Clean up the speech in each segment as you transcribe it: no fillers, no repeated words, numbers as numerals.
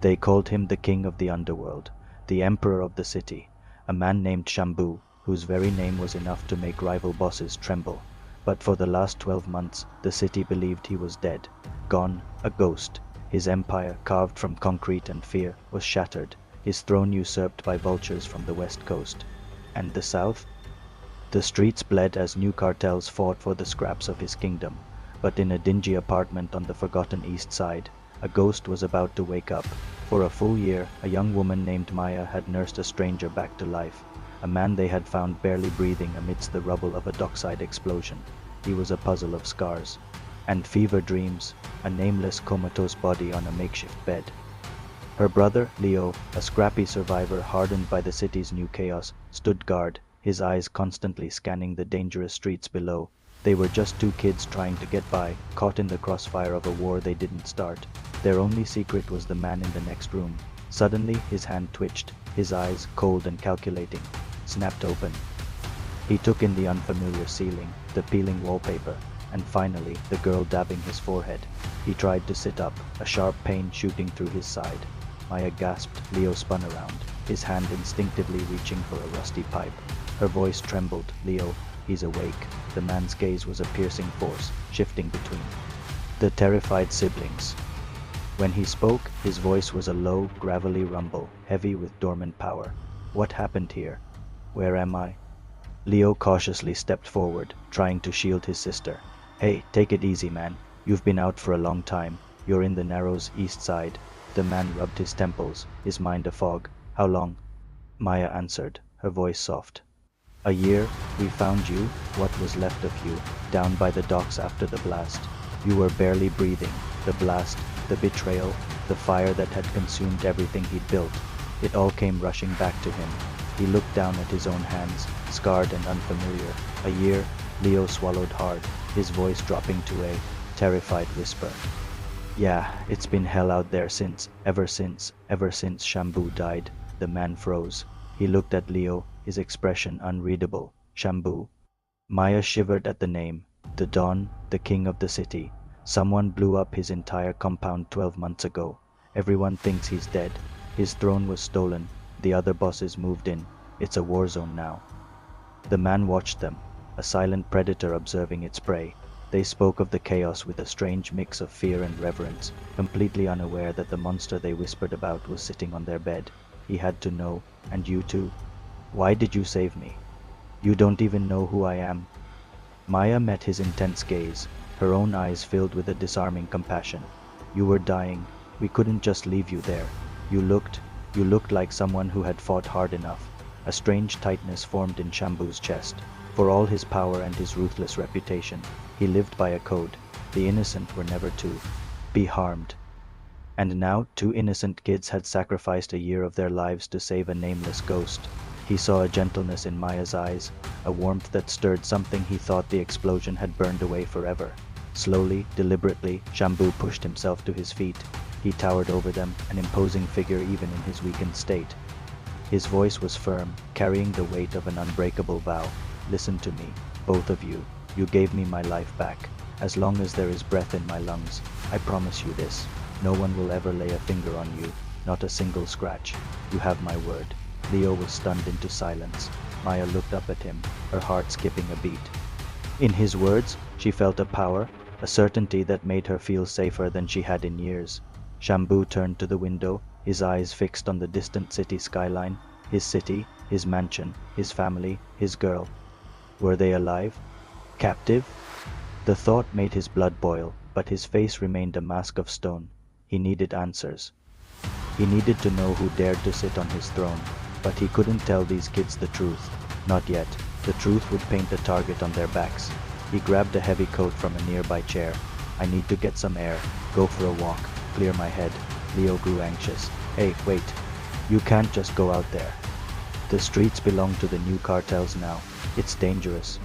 They called him the king of the underworld, the emperor of the city, a man named Shambu, whose very name was enough to make rival bosses tremble. But for the last 12 months, the city believed he was dead, gone, a ghost. His empire, carved from concrete and fear, was shattered, his throne usurped by vultures from the west coast. And the south? The streets bled as new cartels fought for the scraps of his kingdom. But in a dingy apartment on the forgotten east side, a ghost was about to wake up. For a full year, a young woman named Maya had nursed a stranger back to life, a man they had found barely breathing amidst the rubble of a dockside explosion. He was a puzzle of scars and fever dreams, a nameless comatose body on a makeshift bed. Her brother, Leo, a scrappy survivor hardened by the city's new chaos, stood guard, his eyes constantly scanning the dangerous streets below. They were just two kids trying to get by, caught in the crossfire of a war they didn't start. Their only secret was the man in the next room. Suddenly, his hand twitched, his eyes, cold and calculating, snapped open. He took in the unfamiliar ceiling, the peeling wallpaper, and finally, the girl dabbing his forehead. He tried to sit up, a sharp pain shooting through his side. Maya gasped. Leo spun around, his hand instinctively reaching for a rusty pipe. Her voice trembled. Leo, he's awake. The man's gaze was a piercing force, shifting between the terrified siblings. When he spoke, his voice was a low, gravelly rumble, heavy with dormant power. What happened here? Where am I? Leo cautiously stepped forward, trying to shield his sister. Hey, take it easy, man. You've been out for a long time. You're in the Narrows east side. The man rubbed his temples, his mind a fog. How long? Maya answered, her voice soft. A year. We found you, what was left of you, down by the docks after the blast. You were barely breathing. The blast, the betrayal, the fire that had consumed everything he'd built. It all came rushing back to him. He looked down at his own hands, scarred and unfamiliar. A year. Leo swallowed hard, his voice dropping to a terrified whisper. Yeah, it's been hell out there ever since Shambu died. The man froze. He looked at Leo, his expression unreadable. Shambu. Maya shivered at the name. The Don, the king of the city. Someone blew up his entire compound 12 months ago. Everyone thinks he's dead. His throne was stolen. The other bosses moved in. It's a war zone now. The man watched them, a silent predator observing its prey. They spoke of the chaos with a strange mix of fear and reverence, completely unaware that the monster they whispered about was sitting on their bed. He had to know, and you too. Why did you save me? You don't even know who I am. Maya met his intense gaze, her own eyes filled with a disarming compassion. You were dying. We couldn't just leave you there. You looked like someone who had fought hard enough. A strange tightness formed in Shambu's chest. For all his power and his ruthless reputation, he lived by a code. The innocent were never to be harmed. And now 2 innocent kids had sacrificed a year of their lives to save a nameless ghost. He saw a gentleness in Maya's eyes, a warmth that stirred something he thought the explosion had burned away forever. Slowly, deliberately, Shambu pushed himself to his feet. He towered over them, an imposing figure even in his weakened state. His voice was firm, carrying the weight of an unbreakable vow. Listen to me, both of you. You gave me my life back. As long as there is breath in my lungs, I promise you this. No one will ever lay a finger on you, not a single scratch. You have my word. Leo was stunned into silence. Maya looked up at him, her heart skipping a beat. In his words, she felt a power, a certainty that made her feel safer than she had in years. Shambu turned to the window, his eyes fixed on the distant city skyline. His city, his mansion, his family, his girl. Were they alive? Captive? The thought made his blood boil, but his face remained a mask of stone. He needed answers. He needed to know who dared to sit on his throne, but he couldn't tell these kids the truth. Not yet. The truth would paint a target on their backs. He grabbed a heavy coat from a nearby chair. I need to get some air, go for a walk, clear my head. Leo grew anxious. Hey, wait. You can't just go out there. The streets belong to the new cartels now. It's dangerous.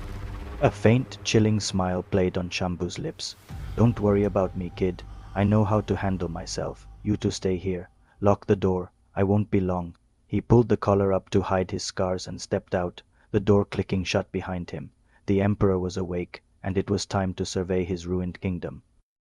A faint, chilling smile played on Shambu's lips. Don't worry about me, kid. I know how to handle myself. You two stay here. Lock the door. I won't be long. He pulled the collar up to hide his scars and stepped out, the door clicking shut behind him. The Emperor was awake, and it was time to survey his ruined kingdom.